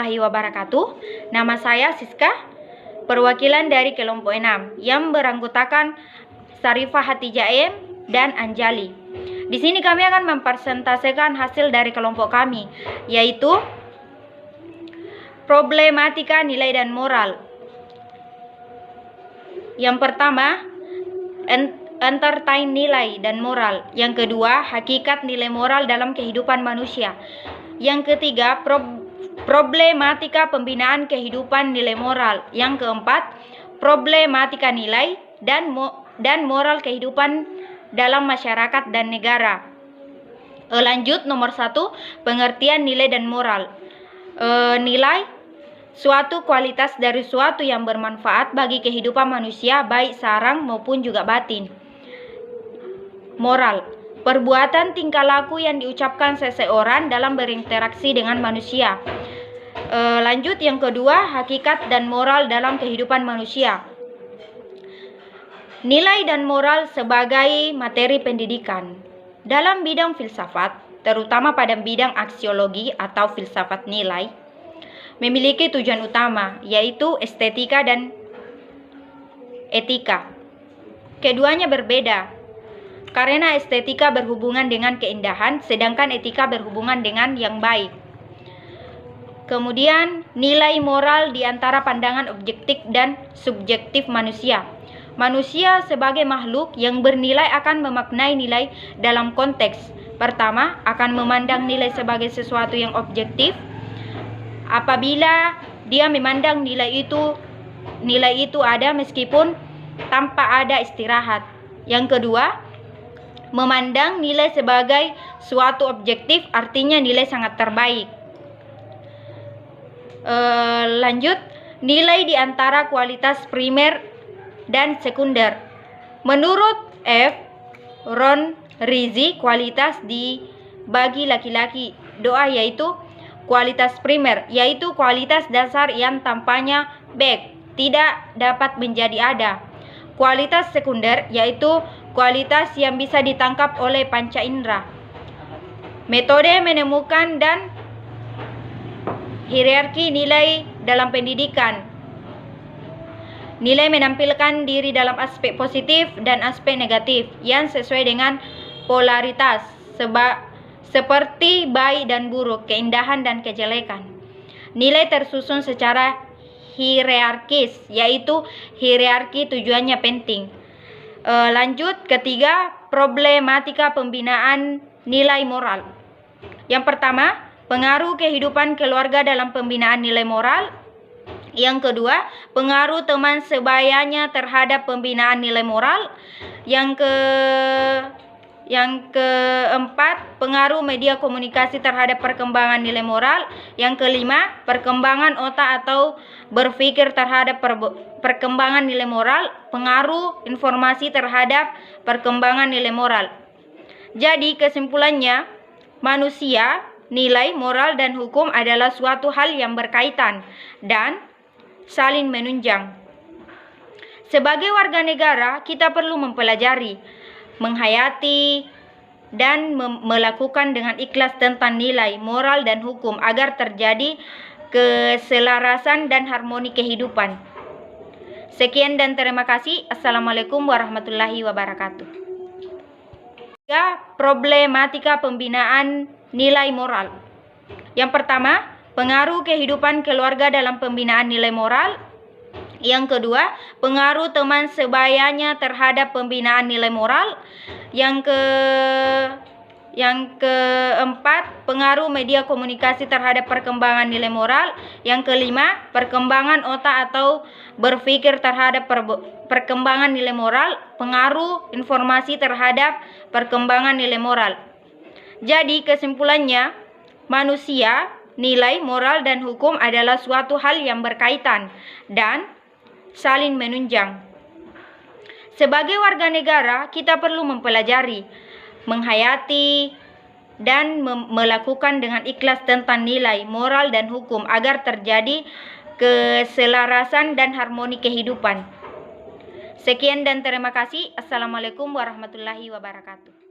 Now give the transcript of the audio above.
warahmatullahi wabarakatuh. Nama saya Siska, perwakilan dari kelompok 6 yang beranggotakan Sarifah Hatijah M dan Anjali. Di sini kami akan mempresentasikan hasil dari kelompok kami, yaitu problematika nilai dan moral. Yang pertama, entertain nilai dan moral. Yang kedua, hakikat nilai moral dalam kehidupan manusia. Yang ketiga, problematika pembinaan kehidupan nilai moral. Yang keempat, problematika nilai dan moral kehidupan dalam masyarakat dan negara. Lanjut, nomor 1, pengertian nilai dan moral. Nilai suatu kualitas dari suatu yang bermanfaat bagi kehidupan manusia, baik sarang maupun juga batin. Moral, perbuatan tingkah laku yang diucapkan seseorang dalam berinteraksi dengan manusia. Lanjut, yang kedua, hakikat dan moral dalam kehidupan manusia. Nilai dan moral sebagai materi pendidikan. Dalam bidang filsafat, terutama pada bidang aksiologi atau filsafat nilai, memiliki tujuan utama, yaitu estetika dan etika. Keduanya berbeda, karena estetika berhubungan dengan keindahan, sedangkan etika berhubungan dengan yang baik. Kemudian, nilai moral di antara pandangan objektif dan subjektif manusia. Manusia sebagai makhluk yang bernilai akan memaknai nilai dalam konteks. Pertama, akan memandang nilai sebagai sesuatu yang objektif. Apabila dia memandang nilai itu ada meskipun tanpa ada istirahat. Yang kedua, memandang nilai sebagai suatu objektif, artinya nilai sangat terbaik. Lanjut, nilai di antara kualitas primer dan sekunder. Menurut F. Ron Rizzi, kualitas bagi laki-laki doa yaitu kualitas primer, yaitu kualitas dasar yang tampaknya baik, tidak dapat menjadi ada. Kualitas sekunder yaitu kualitas yang bisa ditangkap oleh panca indera. Metode menemukan dan hierarki nilai dalam pendidikan. Nilai menampilkan diri dalam aspek positif dan aspek negatif yang sesuai dengan polaritas, seperti baik dan buruk, keindahan dan kejelekan. Nilai tersusun secara hierarkis, yaitu hierarki tujuannya penting. Lanjut, ketiga, problematika pembinaan nilai moral. Yang pertama, pengaruh kehidupan keluarga dalam pembinaan nilai moral. Yang kedua, pengaruh teman sebayanya terhadap pembinaan nilai moral. Yang keempat, pengaruh media komunikasi terhadap perkembangan nilai moral. Yang kelima, perkembangan otak atau berpikir terhadap perkembangan nilai moral. Pengaruh informasi terhadap perkembangan nilai moral. Jadi kesimpulannya, manusia, nilai, moral, dan hukum adalah suatu hal yang berkaitan dan saling menunjang. Sebagai warga negara, kita perlu mempelajari, menghayati, dan melakukan dengan ikhlas tentang nilai, moral, dan hukum agar terjadi keselarasan dan harmoni kehidupan. Sekian dan terima kasih. Assalamualaikum warahmatullahi wabarakatuh. Problematika pembinaan nilai moral. Yang pertama, pengaruh kehidupan keluarga dalam pembinaan nilai moral. Yang kedua, pengaruh teman sebayanya terhadap pembinaan nilai moral. Yang keempat, pengaruh media komunikasi terhadap perkembangan nilai moral. Yang kelima, perkembangan otak atau berpikir terhadap perkembangan nilai moral. Pengaruh informasi terhadap perkembangan nilai moral. Jadi kesimpulannya, manusia, nilai, moral, dan hukum adalah suatu hal yang berkaitan dan saling menunjang. Sebagai warga negara, kita perlu mempelajari, menghayati, dan melakukan dengan ikhlas tentang nilai, moral, dan hukum agar terjadi keselarasan dan harmoni kehidupan. Sekian dan terima kasih. Assalamualaikum warahmatullahi wabarakatuh.